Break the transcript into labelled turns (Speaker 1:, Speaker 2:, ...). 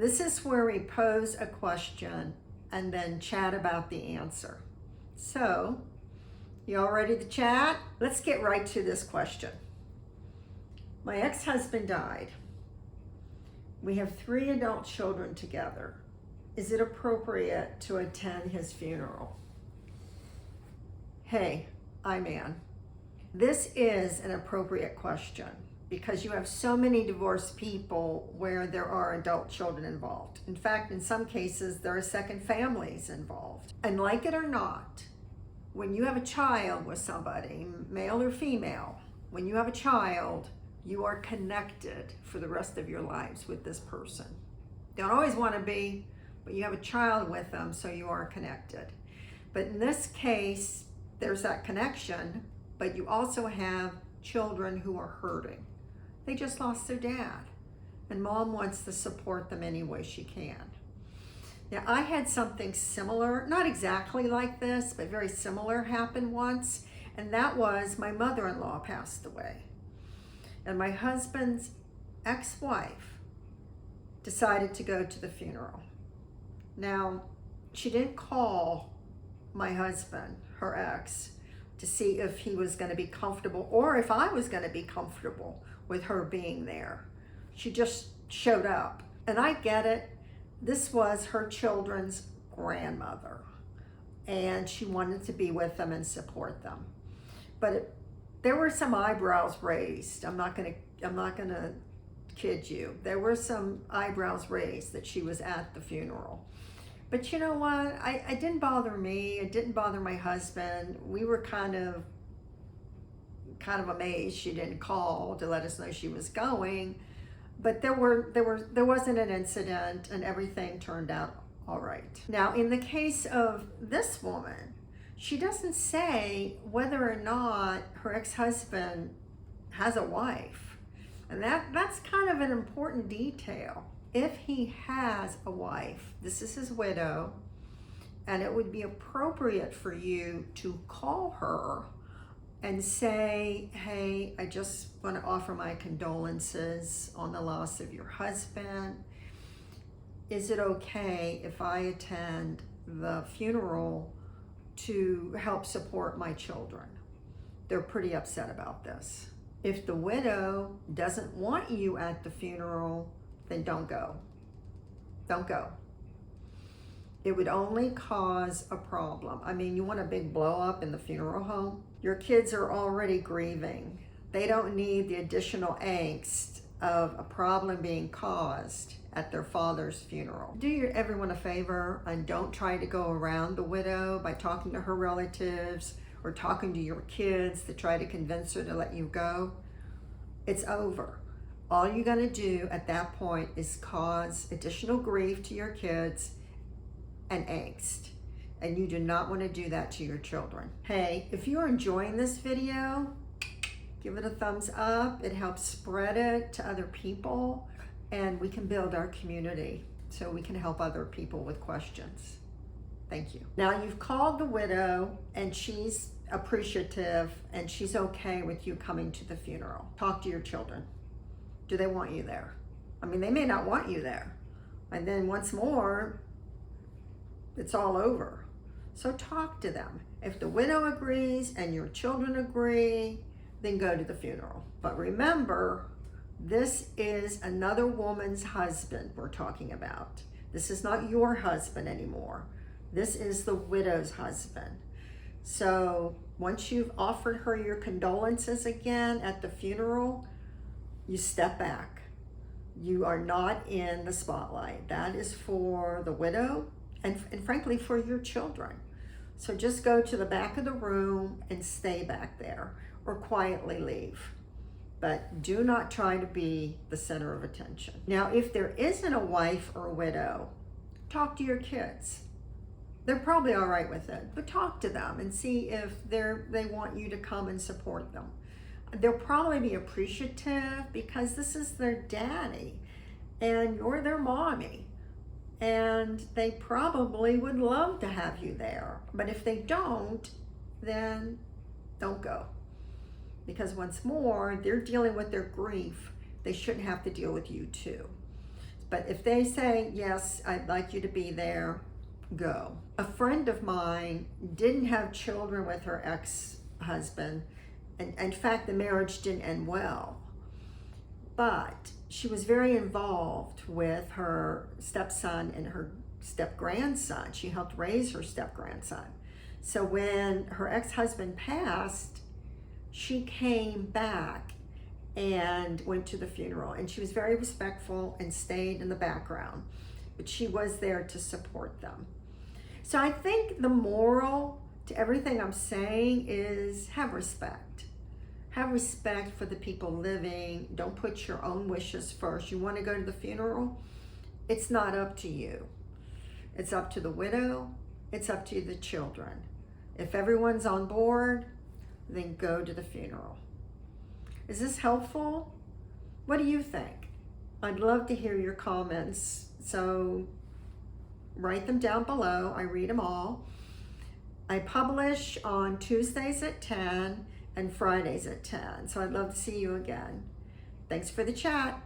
Speaker 1: This is where we pose a question and then chat about the answer. So, you all ready to chat? Let's get right to this question. My ex-husband died. We have 3 adult children together. Is it appropriate to attend his funeral? Hey, man. This is an appropriate question because you have so many divorced people where there are adult children involved. In fact, in some cases, there are second families involved. And like it or not, when you have a child with somebody, male or female, when you have a child, you are connected for the rest of your lives with this person. Don't always want to be, but you have a child with them, so you are connected. But in this case, there's that connection, but you also have children who are hurting. They just lost their dad, and mom wants to support them any way she can. Now, I had something similar, not exactly like this, but very similar happen once, and that was my mother-in-law passed away. And my husband's ex-wife decided to go to the funeral. Now, she didn't call my husband, her ex, to see if he was going to be comfortable or if I was going to be comfortable with her being there. She just showed up. And I get it. This was her children's grandmother, and she wanted to be with them and support them. But there were some eyebrows raised. I'm not gonna kid you. There were some eyebrows raised that she was at the funeral. But you know what? It didn't bother me. It didn't bother my husband. We were kind of amazed she didn't call to let us know she was going. But there wasn't an incident, and everything turned out all right. Now, in the case of this woman, she doesn't say whether or not her ex-husband has a wife. And that's kind of an important detail. If he has a wife, this is his widow, and it would be appropriate for you to call her and say, hey, I just want to offer my condolences on the loss of your husband. Is it okay if I attend the funeral to help support my children? They're pretty upset about this. If the widow doesn't want you at the funeral, then don't go. Don't go. It would only cause a problem. I mean, you want a big blow up in the funeral home? Your kids are already grieving. They don't need the additional angst of a problem being caused at their father's funeral. Do everyone a favor and don't try to go around the widow by talking to her relatives or talking to your kids to try to convince her to let you go. It's over. All you're gonna do at that point is cause additional grief to your kids and angst. And you do not want to do that to your children. Hey, if you're enjoying this video, give it a thumbs up. It helps spread it to other people, and we can build our community so we can help other people with questions. Thank you. Now, you've called the widow, and she's appreciative, and she's okay with you coming to the funeral. Talk to your children. Do they want you there? I mean, they may not want you there. And then once more, it's all over. So talk to them. If the widow agrees and your children agree, then go to the funeral. But remember, this is another woman's husband we're talking about. This is not your husband anymore. This is the widow's husband. So once you've offered her your condolences again at the funeral, you step back. You are not in the spotlight. That is for the widow and frankly for your children. So just go to the back of the room and stay back there or quietly leave. But do not try to be the center of attention. Now, if there isn't a wife or a widow, talk to your kids. They're probably all right with it, but talk to them and see if they want you to come and support them. They'll probably be appreciative because this is their daddy and you're their mommy. And they probably would love to have you there. But if they don't, then don't go. Because once more, they're dealing with their grief. They shouldn't have to deal with you too. But if they say, yes, I'd like you to be there, go. A friend of mine didn't have children with her ex-husband, and in fact, the marriage didn't end well. But she was very involved with her stepson and her step-grandson. She helped raise her step-grandson. So when her ex-husband passed, she came back and went to the funeral, and she was very respectful and stayed in the background, but she was there to support them. So I think the moral to everything I'm saying is have respect. Have respect for the people living. Don't put your own wishes first. You want to go to the funeral? It's not up to you. It's up to the widow. It's up to the children. If everyone's on board, then go to the funeral. Is this helpful? What do you think? I'd love to hear your comments. So write them down below. I read them all. I publish on Tuesdays at 10 and Fridays at 10. So I'd love to see you again. Thanks for the chat.